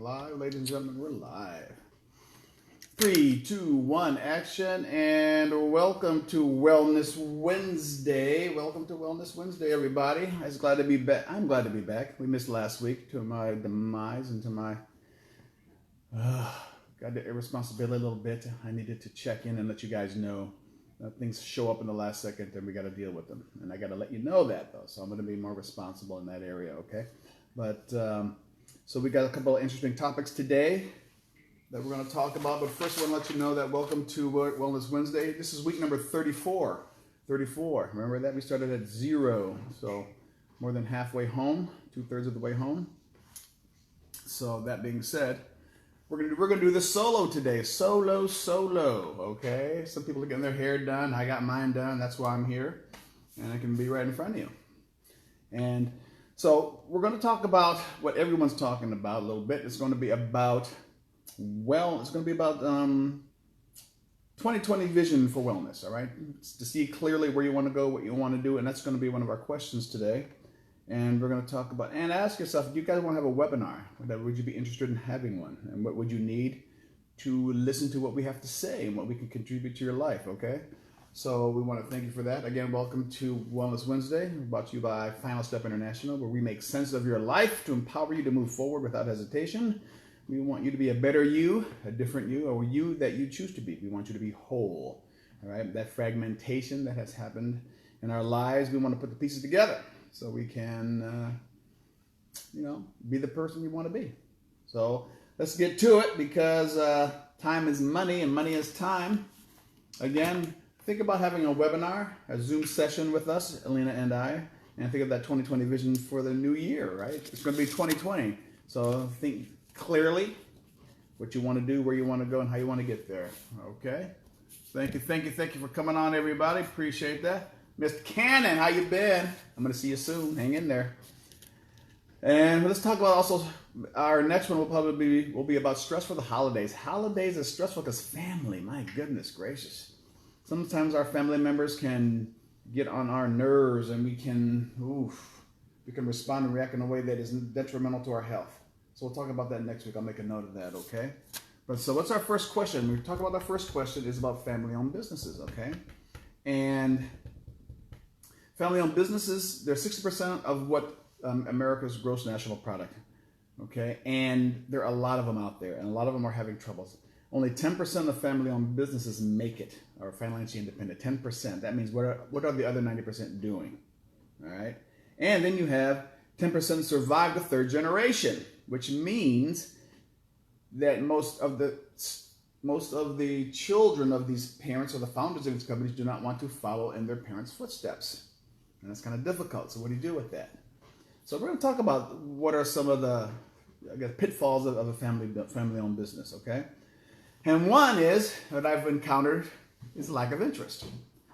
live, ladies and gentlemen. We're live. 3, 2, 1, action, and welcome to Wellness Wednesday. Welcome to Wellness Wednesday, everybody. I'm glad to be back. We missed last week to my demise and to my got the irresponsibility a little bit. I needed to check in and let you guys know that things show up in the last second and we got to deal with them. And I got to let you know that, though. So I'm going to be more responsible in that area, okay? But so we got a couple of interesting topics today that we're going to talk about. But first, I want to let you know that welcome to Wellness Wednesday. This is week number 34. 34. Remember that? We started at 0. So more than halfway home, 2/3 of the way home. So that being said, we're gonna do this solo today. Solo, okay? Some people are getting their hair done. I got mine done. That's why I'm here. And I can be right in front of you. And so we're going to talk about what everyone's talking about a little bit. It's going to be about 2020 vision for wellness, all right? It's to see clearly where you want to go, what you want to do, and that's going to be one of our questions today. And we're going to talk about, and ask yourself, do you guys want to have a webinar? Would you be interested in having one? And what would you need to listen to what we have to say and what we can contribute to your life, okay? So we want to thank you for that. Again, welcome to Wellness Wednesday, brought to you by Final Step International, where we make sense of your life to empower you to move forward without hesitation. We want you to be a better you, a different you, or you that you choose to be. We want you to be whole, all right? That fragmentation that has happened in our lives, we want to put the pieces together so we can, be the person you want to be. So let's get to it, because time is money and money is time. Again, think about having a webinar, a Zoom session with us, Alina and I, and think of that 2020 vision for the new year, right? It's going to be 2020. So think clearly what you want to do, where you want to go, and how you want to get there, okay? Thank you for coming on, everybody. Appreciate that. Mr. Cannon, how you been? I'm going to see you soon. Hang in there. And let's talk about also, our next one will be about stress for the holidays. Holidays are stressful because family, my goodness gracious. Sometimes our family members can get on our nerves, and we can respond and react in a way that is detrimental to our health. So we'll talk about that next week. I'll make a note of that, okay? But so what's our first question? We talk about our first question is about family-owned businesses, okay? And family-owned businesses, they're 60% of what America's gross national product, okay? And there are a lot of them out there, and a lot of them are having troubles. Only 10% of family-owned businesses make it, or financially independent. 10%. That means what are the other 90% doing? All right. And then you have 10% survive the third generation, which means that most of the children of these parents or the founders of these companies do not want to follow in their parents' footsteps, and that's kind of difficult. So what do you do with that? So we're going to talk about what are some of the pitfalls of a family-owned business. Okay. And one is, that I've encountered, is lack of interest.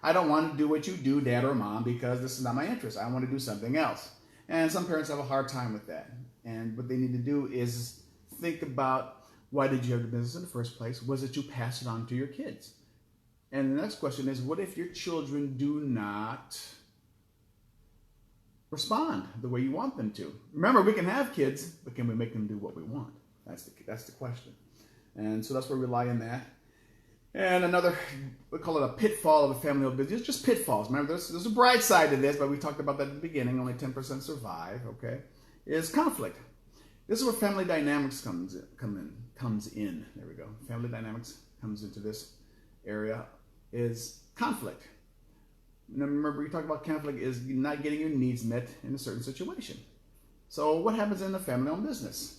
I don't want to do what you do, dad or mom, because this is not my interest. I want to do something else. And some parents have a hard time with that. And what they need to do is think about, why did you have the business in the first place? Was it to pass it on to your kids? And the next question is, what if your children do not respond the way you want them to? Remember, we can have kids, but can we make them do what we want? That's the question. And so that's where we rely on that. And another, we call it a pitfall of a family-owned business. It's just pitfalls. Remember, there's a bright side to this, but we talked about that at the beginning. Only 10% survive, okay? Is conflict. This is where family dynamics comes in. There we go. Family dynamics comes into this area, is conflict. Now, remember, we talked about conflict is not getting your needs met in a certain situation. So what happens in a family-owned business?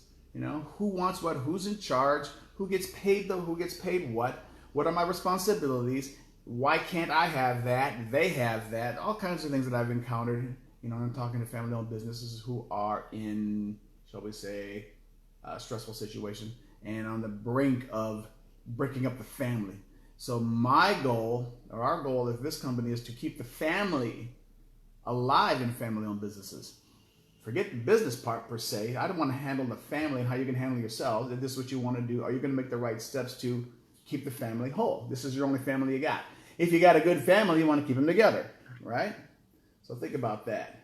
Who wants what? Who's in charge? Who gets paid who gets paid what? What are my responsibilities? Why can't I have that? They have that. All kinds of things that I've encountered. I'm talking to family-owned businesses who are in, shall we say, a stressful situation and on the brink of breaking up the family. So my goal, or our goal of this company, is to keep the family alive in family-owned businesses. Forget the business part per se. I don't want to handle the family and how you can handle yourselves. If this is what you want to do, are you going to make the right steps to keep the family whole? This is your only family you got. If you got a good family, you want to keep them together, right? So think about that.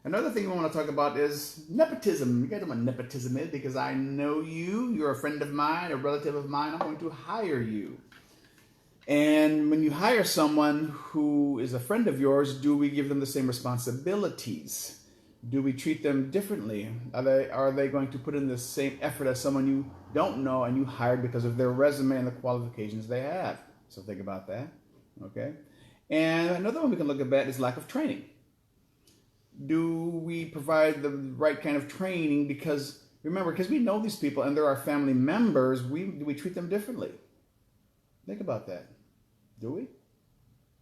Another thing we want to talk about is nepotism. You guys know what nepotism is because I know you, you're a friend of mine, a relative of mine, I'm going to hire you. And when you hire someone who is a friend of yours, do we give them the same responsibilities? Do we treat them differently? Are they going to put in the same effort as someone you don't know and you hired because of their resume and the qualifications they have? So think about that, okay? And another one we can look at is lack of training. Do we provide the right kind of training? Because remember, because we know these people and they're our family members, do we treat them differently? Think about that. Do we?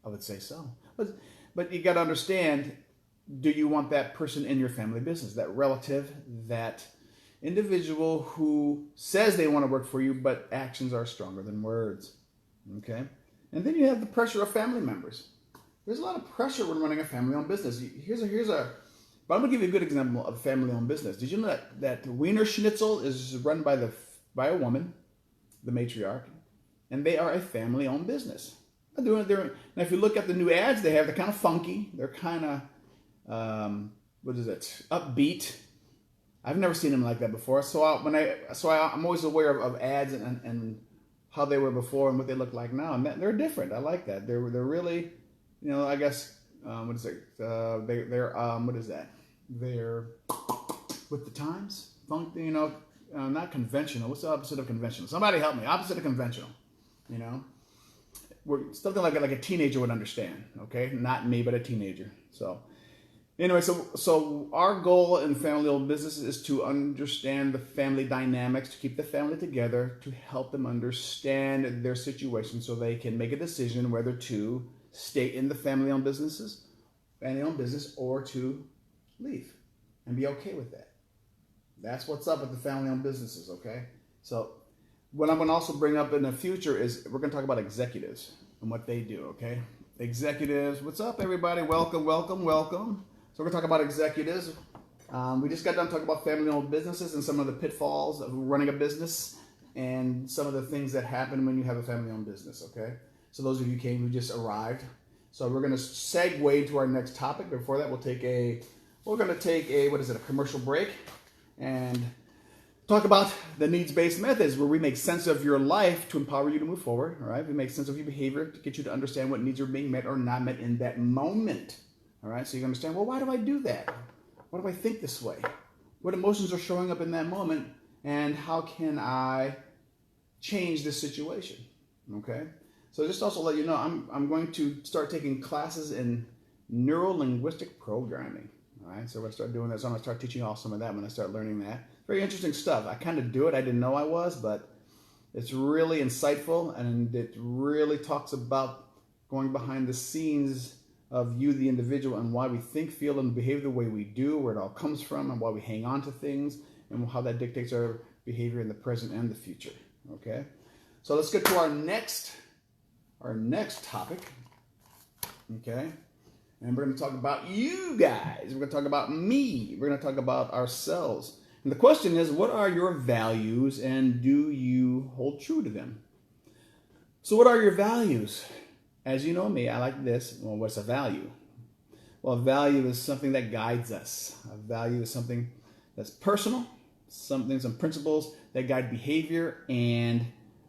I would say so. But you got to understand, do you want that person in your family business, that relative, that individual who says they want to work for you, but actions are stronger than words? Okay? And then you have the pressure of family members. There's a lot of pressure when running a family-owned business. But I'm going to give you a good example of a family-owned business. Did you know that Wiener Schnitzel is run by a woman, the matriarch, and they are a family-owned business? Now, if you look at the new ads they have, they're kind of funky. They're kind of, upbeat. I've never seen them like that before. So I'm always aware of ads and how they were before and what they look like now. And they're different. I like that. They're really, I guess, they're with the times, not conventional. What's the opposite of conventional? Somebody help me. Opposite of conventional, We're something like a teenager would understand, okay? Not me, but a teenager. So anyway, so our goal in family-owned businesses is to understand the family dynamics, to keep the family together, to help them understand their situation so they can make a decision whether to stay in the family-owned business or to leave and be okay with that. That's what's up with the family-owned businesses, okay? So what I'm going to also bring up in the future is we're going to talk about executives and what they do, okay? Executives, what's up, everybody? Welcome, welcome, welcome. So we're going to talk about executives. We just got done talking about family-owned businesses and some of the pitfalls of running a business and some of the things that happen when you have a family-owned business, okay? So those of you who just arrived. So we're going to segue to our next topic. Before that, we're going to take a commercial break and talk about the needs-based methods where we make sense of your life to empower you to move forward, all right? We make sense of your behavior to get you to understand what needs are being met or not met in that moment, all right? So you understand, well, why do I do that? Why do I think this way? What emotions are showing up in that moment, and how can I change this situation, okay? So just also let you know, I'm going to start taking classes in neuro-linguistic programming, all right? So we're going to start doing that. So I'm going to start teaching you all some of that when I start learning that. Very interesting stuff. I kind of do it. I didn't know I was, but it's really insightful, and it really talks about going behind the scenes of you, the individual, and why we think, feel, and behave the way we do, where it all comes from, and why we hang on to things, and how that dictates our behavior in the present and the future, okay? So let's get to our next topic, okay? And we're going to talk about you guys. We're going to talk about me. We're going to talk about ourselves. And the question is, what are your values, and do you hold true to them? So what are your values? As you know me, I like this. Well, what's a value? Well, a value is something that guides us. A value is something that's personal, some principles that guide behavior and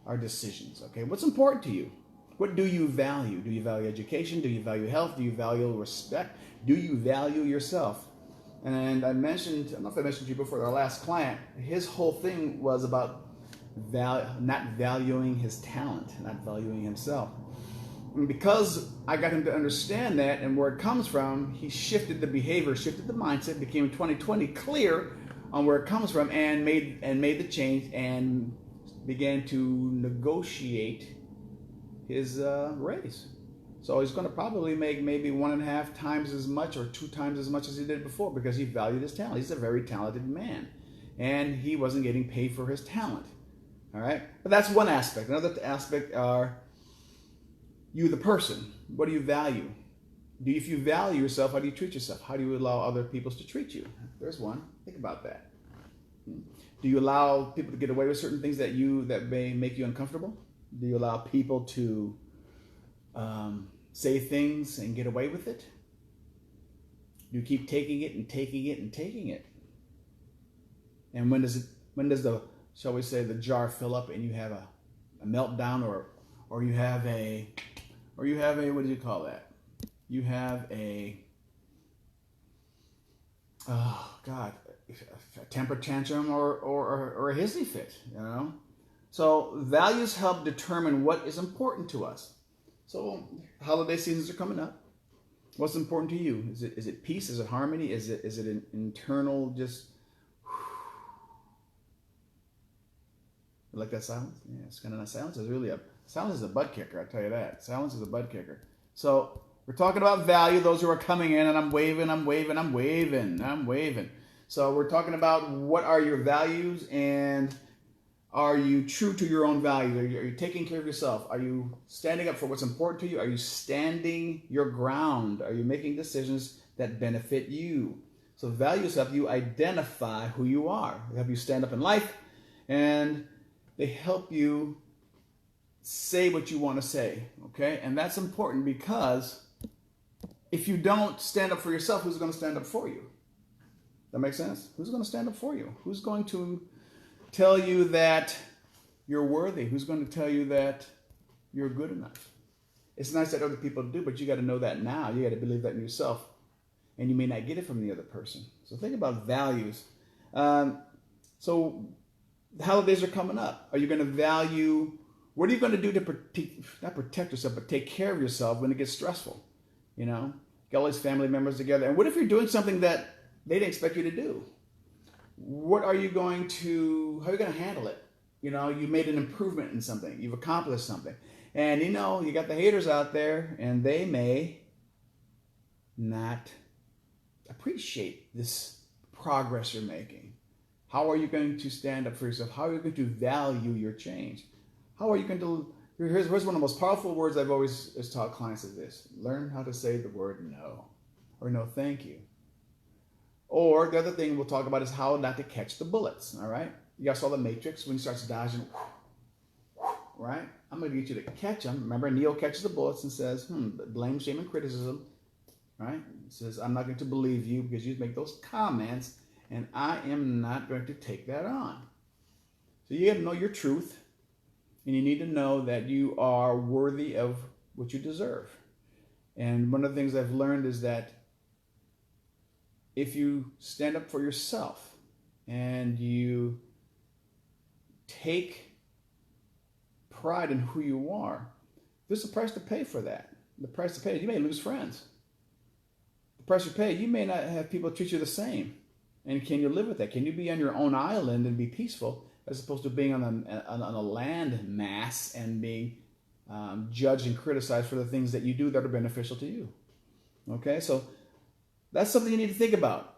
our decisions, okay? What's important to you? What do you value? Do you value education? Do you value health? Do you value respect? Do you value yourself? And I don't know if I mentioned to you before, our last client, his whole thing was about not valuing his talent, not valuing himself. And because I got him to understand that and where it comes from, he shifted the behavior, shifted the mindset, became 20/20 clear on where it comes from, and made the change and began to negotiate his raise. So he's going to probably make maybe 1.5 times as much or 2 times as much as he did before, because he valued his talent. He's a very talented man, and he wasn't getting paid for his talent. All right, but that's one aspect. Another aspect are you, the person. What do you value? If you value yourself, how do you treat yourself? How do you allow other people to treat you? There's one. Think about that. Do you allow people to get away with certain things that may make you uncomfortable? Do you allow people to say things and get away with it? You keep taking it and taking it and taking it. And when does the, shall we say, the jar fill up and you have a meltdown, or you have a, what do you call that? You have a, oh God, a temper tantrum or a hissy fit, you know? So values help determine what is important to us. So holiday seasons are coming up. What's important to you? Is it peace? Is it harmony? Is it an internal just, you like that silence? Yeah, it's kind of nice. Silence is a butt kicker, I tell you that. Silence is a butt kicker. So we're talking about value, those who are coming in, and I'm waving. So we're talking about what are your values, and are you true to your own values? Are you taking care of yourself? Are you standing up for what's important to you? Are you standing your ground? Are you making decisions that benefit you? So values help you identify who you are. They help you stand up in life, and they help you say what you want to say, okay? And that's important, because if you don't stand up for yourself, who's going to stand up for you? That makes sense? Who's going to stand up for you? Who's going to tell you that you're worthy? Who's going to tell you that you're good enough? It's nice that other people do, but you got to know that now. You got to believe that in yourself. And you may not get it from the other person. So think about values. So the holidays are coming up. Are you going to value, what are you going to do to not protect yourself, but take care of yourself when it gets stressful? You know, get all these family members together. And what if you're doing something that they didn't expect you to do? What are you going to, how are you going to handle it? You know, you made an improvement in something. You've accomplished something. And you know, you got the haters out there, and they may not appreciate this progress you're making. How are you going to stand up for yourself? How are you going to value your change? How are you going to, here's one of the most powerful words I've always taught clients is this: learn how to say the word no, or no thank you. Or the other thing we'll talk about is how not to catch the bullets, all right? You guys saw The Matrix when he starts dodging, right? I'm going to get you to catch them. Remember, Neo catches the bullets and says, blame, shame, and criticism, right? He says, I'm not going to believe you because you make those comments, and I am not going to take that on. So you got to know your truth, and you need to know that you are worthy of what you deserve. And one of the things I've learned is that if you stand up for yourself and you take pride in who you are, there's a price to pay for that. The price to pay is you may lose friends. The price you pay, you may not have people treat you the same. And can you live with that? Can you be on your own island and be peaceful, as opposed to being on a land mass and being judged and criticized for the things that you do that are beneficial to you? Okay, so that's something you need to think about.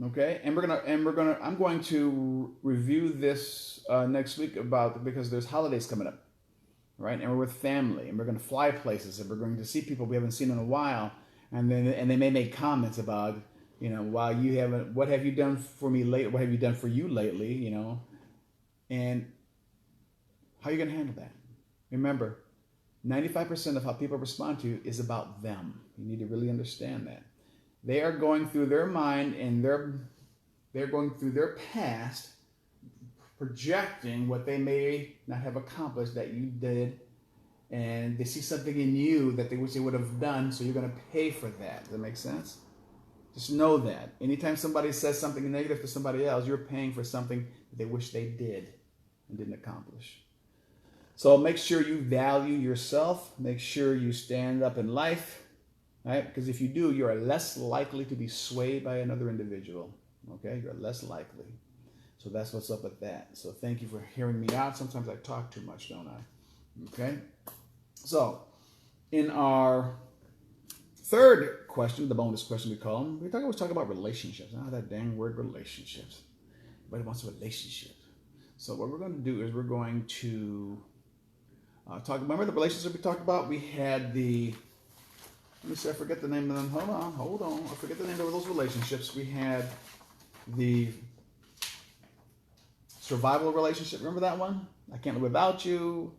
Okay, and I'm going to review this next week because there's holidays coming up, right? And we're with family, and we're going to fly places, and we're going to see people we haven't seen in a while, and they may make comments about, you know, wow, you haven't, what have you done for me lately? What have you done for you lately? You know, and how are you going to handle that? Remember, 95% of how people respond to you is about them. You need to really understand that. They are going through their mind, and they're going through their past, projecting what they may not have accomplished that you did, and they see something in you that they wish they would have done, so you're going to pay for that. Does that make sense? Just know that. Anytime somebody says something negative to somebody else, you're paying for something that they wish they did and didn't accomplish. So make sure you value yourself. Make sure you stand up in life. Right? Because if you do, you are less likely to be swayed by another individual. Okay? You're less likely. So that's what's up with that. So thank you for hearing me out. Sometimes I talk too much, don't I? Okay? So, in our third question, the bonus question we call them, we always talk about relationships. That dang word, relationships. Everybody wants a relationship. So what we're going to do is we're going to talk. Remember the relationships we talked about? We had the... Let me see, I forget the name of them. Hold on. I forget the name of those relationships. We had the survival relationship. Remember that one? I can't live without you.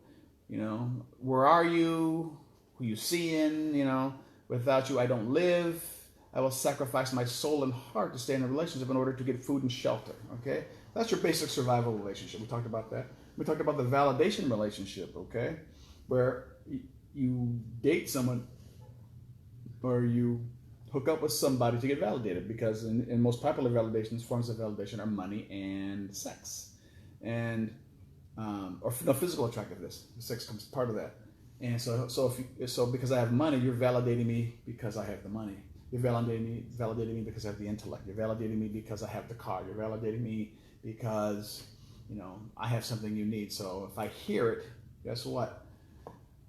You know, where are you? Who you seeing? You know, without you, I don't live. I will sacrifice my soul and heart to stay in a relationship in order to get food and shelter. Okay? That's your basic survival relationship. We talked about that. We talked about the validation relationship, okay? Where you date someone or you hook up with somebody to get validated, because in most popular validations, forms of validation are money and sex. And or no, physical attractiveness. Sex comes part of that. And so because I have money, you're validating me because I have the money. You're validating me because I have the intellect. You're validating me because I have the car. You're validating me because, you know, I have something you need. So if I hear it, guess what?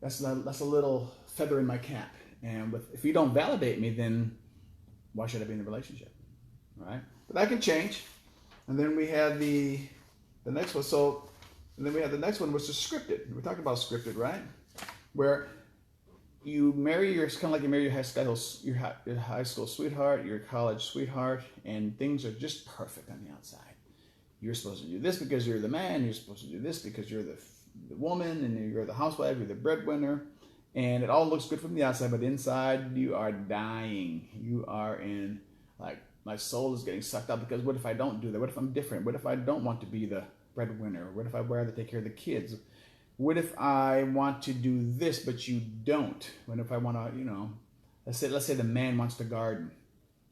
That's a little feather in my cap. And if you don't validate me, then why should I be in a relationship, right? But that can change. And then we had the next one. And then we had the next one, which is scripted. We talked about scripted, right? Where you marry kind of like you marry your high school sweetheart, your college sweetheart, and things are just perfect on the outside. You're supposed to do this because you're the man. You're supposed to do this because you're the woman, and you're the housewife. You're the breadwinner, and it all looks good from the outside, but inside you are dying. You are in, like, my soul is getting sucked up, because what if I don't do that? What if I'm different? What if I don't want to be the breadwinner? What if I'd rather take care of the kids? What if I want to do this, but you don't? What if I want to, you know, let's say the man wants to garden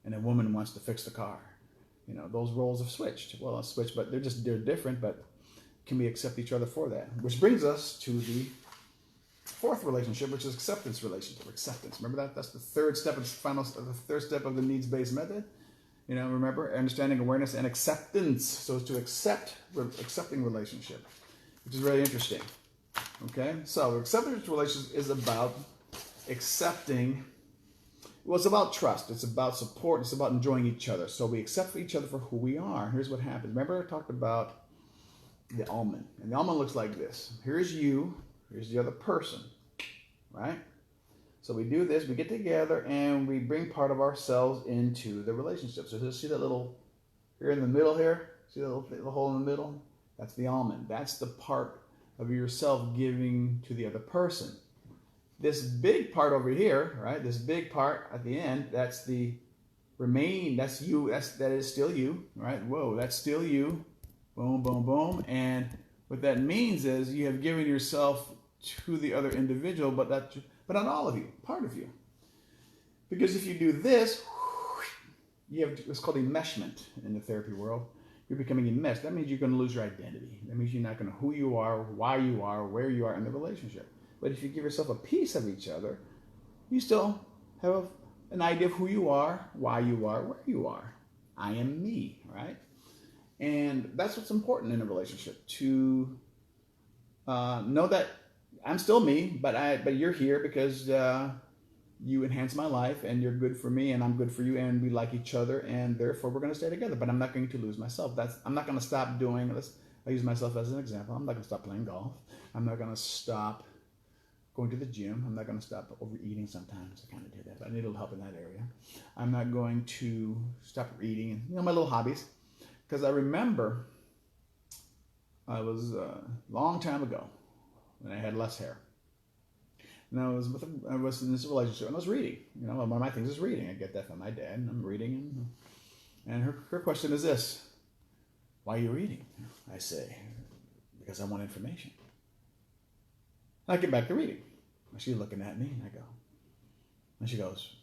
and the woman wants to fix the car. You know, those roles have switched. Well, not switched, but they're different, but can we accept each other for that? Which brings us to the fourth relationship, which is acceptance relationship. Acceptance. Remember that? That's the third step of the needs-based method. You know, remember, understanding, awareness, and acceptance. So it's to accepting relationship, which is really interesting. Okay, so acceptance relationship is about accepting. Well, it's about trust. It's about support. It's about enjoying each other. So we accept each other for who we are. Here's what happens. Remember, I talked about the almond, and the almond looks like this. Here's you. Here's the other person, right? So we do this. We get together and we bring part of ourselves into the relationship. So see that little here in the middle here. See the little hole in the middle? That's the almond. That's the part of yourself giving to the other person. This big part over here, right? This big part at the end, that's the remain. That's you. That is still you, right? Whoa, that's still you. Boom, boom, boom. And what that means is you have given yourself to the other individual, but not all of you, part of you. Because if you do this, you have what's called enmeshment in the therapy world. You're becoming enmeshed. That means you're going to lose your identity. That means you're not going to know who you are, why you are, where you are in the relationship. But if you give yourself a piece of each other, you still have an idea of who you are, why you are, where you are. I am me, right? And that's what's important in a relationship, to know that I'm still me, but you're here because you enhance my life, and you're good for me, and I'm good for you, and we like each other, and therefore we're going to stay together. But I'm not going to lose myself. I'm not going to stop doing. I use myself as an example. I'm not going to stop playing golf. I'm not going to stop going to the gym. I'm not going to stop overeating sometimes. I kind of do that, but I need a little help in that area. I'm not going to stop reading, and my little hobbies, because I remember I was a long time ago when I had less hair. And I was in this relationship, and I was reading. You know, one of my things is reading. I get that from my dad, and I'm reading. And her question is this: why are you reading? I say, because I want information. I get back to reading. And she's looking at me, and I go, and she goes,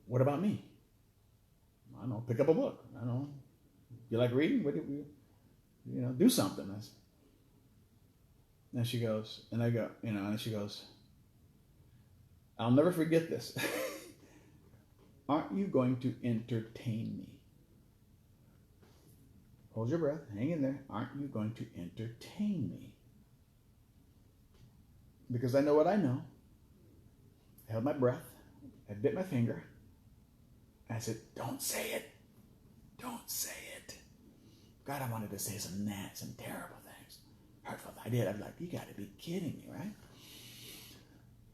what about me? I don't know, pick up a book. I don't know. You like reading? What do you do something. And she goes, and I go, and she goes, I'll never forget this. Aren't you going to entertain me? Hold your breath, hang in there. Aren't you going to entertain me? Because I know what I know. I held my breath. I bit my finger. And I said, don't say it. Don't say it. God, I wanted to say some terrible things. Hurtful. I did. I was like, you got to be kidding me, right?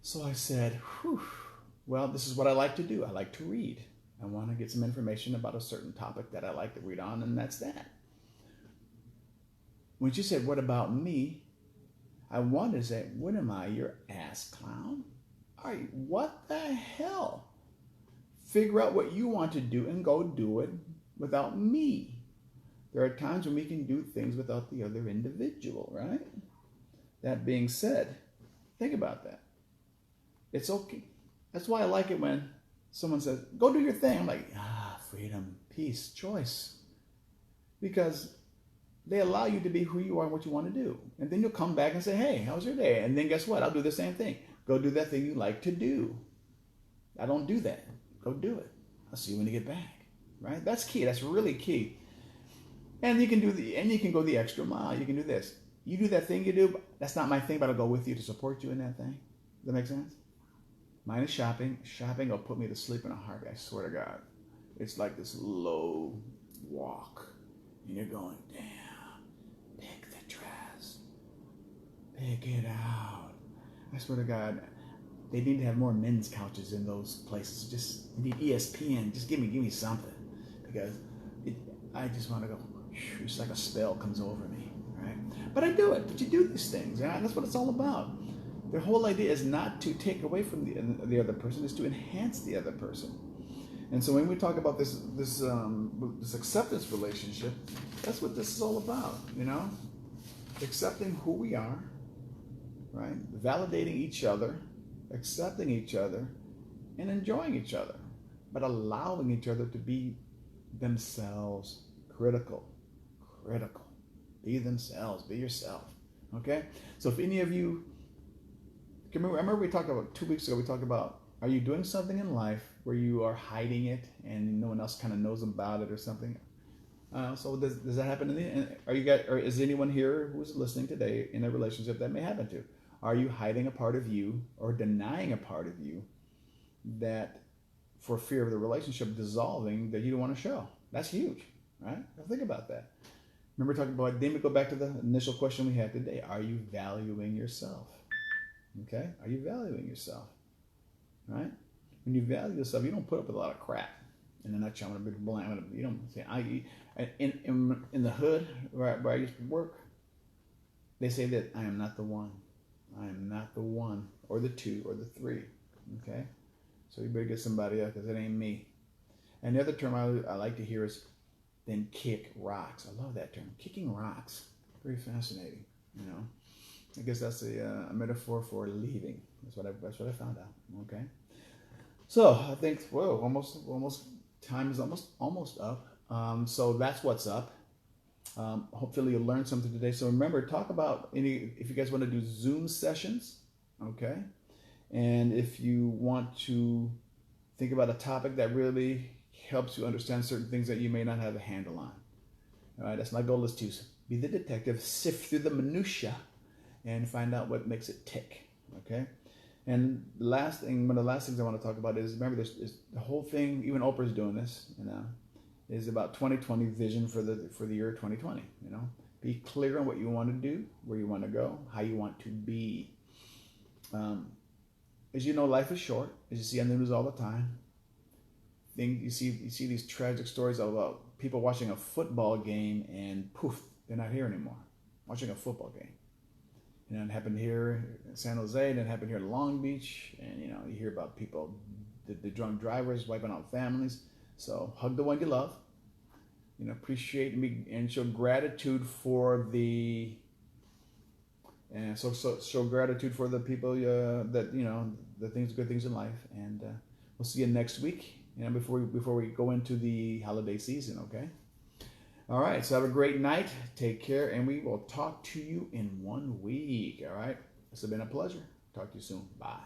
So I said, well, this is what I like to do. I like to read. I want to get some information about a certain topic that I like to read on, and that's that. When she said, what about me? I wanted to say, what am I, your ass clown? What the hell? figure out what you want to do and go do it without me. There are times when we can do things without the other individual, right? That being said, think about that. It's okay. That's why I like it when someone says, go do your thing. I'm like, freedom, peace, choice. Because they allow you to be who you are and what you want to do. And then you'll come back and say, hey, how was your day? And then guess what? I'll do the same thing. Go do that thing you like to do. I don't do that. Go do it. I'll see you when you get back. Right? That's key. That's really key. And you can go the extra mile. You can do this. You do that thing you do. That's not my thing, but I'll go with you to support you in that thing. Does that make sense? Mine is shopping. Shopping will put me to sleep in a heartbeat. I swear to God. It's like this low walk. And you're going, damn, pick the dress. Pick it out. I swear to God, they need to have more men's couches in those places. Just you need ESPN. Just give me something. Because I just want to go, it's like a spell comes over me, right? But I do it. But you do these things, right? That's what it's all about. The whole idea is not to take away from the other person, it's to enhance the other person. And so when we talk about this acceptance relationship, that's what this is all about, you know? Accepting who we are, right? Validating each other, accepting each other, and enjoying each other, but allowing each other to be themselves. Critical. Be themselves. Be yourself. Okay? So if any of you, I remember we talked about 2 weeks ago, we talked about, are you doing something in life where you are hiding it and no one else kind of knows about it or something? So does that happen? Are you guys, or is anyone here who's listening today in a relationship that may happen to? Are you hiding a part of you or denying a part of you that for fear of the relationship dissolving that you don't want to show? That's huge, right? Now think about that. Remember talking about, then we go back to the initial question we had today. Are you valuing yourself? Okay? Are you valuing yourself? Right? When you value yourself, you don't put up with a lot of crap. In a nutshell, I'm going to be blunt. You don't say, in the hood where I used to work, they say that I am not the one. I am not the one, or the two, or the three. Okay? So you better get somebody else, because it ain't me. And the other term I like to hear is, then kick rocks. I love that term. Kicking rocks. Very fascinating, you know. I guess that's a metaphor for leaving. That's what I found out. Okay. So I think, whoa, almost time is almost up. So that's what's up. Hopefully you'll learn something today. So remember, talk about if you guys want to do Zoom sessions, okay? And if you want to think about a topic that really helps you understand certain things that you may not have a handle on. All right, that's my goal, is to be the detective, sift through the minutia, and find out what makes it tick, okay? And one of the last things I want to talk about is, remember, there's the whole thing, even Oprah's doing this, you know, is about 2020 vision for the year 2020, you know? Be clear on what you want to do, where you want to go, how you want to be. As you know, life is short, as you see on the news all the time. You see these tragic stories about people watching a football game and poof, they're not here anymore. Watching a football game. You know, it happened here in San Jose, and it happened here in Long Beach, and you know, you hear about people, the drunk drivers wiping out families. So hug the one you love. You know, appreciate and show gratitude for the show gratitude for the people that, you know, the good things in life. And we'll see you next week. You know, before we go into the holiday season, okay? All right, so have a great night. Take care, and we will talk to you in 1 week, all right? This has been a pleasure. Talk to you soon. Bye.